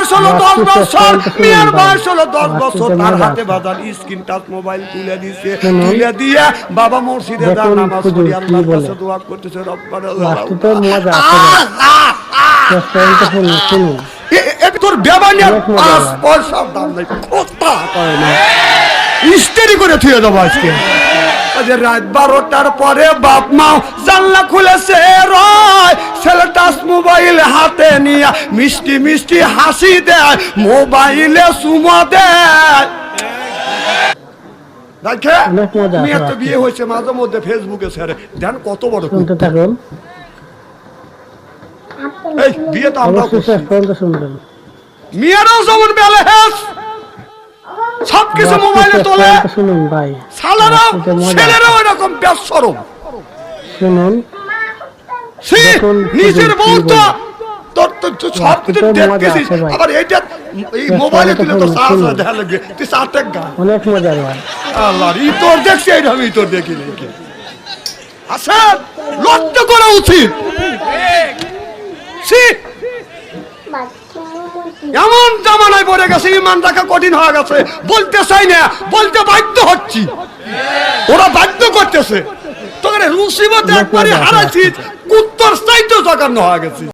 বয়স হলো 10 বছর, মেয়ের বয়স হলো 10 বছর, তার হাতে বাজার স্ক্রিন টাচ মোবাইল তুলে দিয়েছে, তুলে দিয়ে বাবা মসজিদে দা নামাজ পড়ি আল্লাহর কাছে দোয়া করতেছে রব্বানা তোর বেবানিয়ার 5 পয়সার দাম নাই, কথা কয় না, ইস্তেরি করে থুয়ে দেবো আজকে। রাত 12টার পরে বাপ মা জানলা খুলেছে রয়, ছেলে টাচ মোবাইল হাতে নিয়ে মিষ্টি মিষ্টি হাসি দেয়, মোবাইলে চুমা দেয়। দেখে মেয়ের তো বিয়ে হয়েছে, মাঝে মধ্যে ফেসবুকে ছেড়ে দেন কত বড় এই বিয়ে তো আমরা মেয়েরাও যেমন বেলে হেস সবকিছু মোবাইলে তোলে, শুনুন ভাই, সালারাও ছেলেরাও এরকম বেশরম। শুনুন নিজের বউ তো তোর তো সব কিছু দেখতেছিস, আবার এইটা এই মোবাইলে তুলে তো চার্জ দেখা লাগবে, তুই চারটে গান অনেক মজার ভাই। আল্লাহ ই তোর দেখছি, এইটা আমি তোর দেখি নাকি। আচ্ছা লক্ষ্য করা উচিত, এমন জামানায় পড়ে গেছে, ইমান রাখা কঠিন হয়ে গেছে, বলতে চাই না, বলতে বাধ্য হচ্ছি, ওরা বাধ্য করতেছে। তোকে রুসিবত একবারই হারাইছিস, উত্তর চাইতে জঘন্য হয়ে গেছে।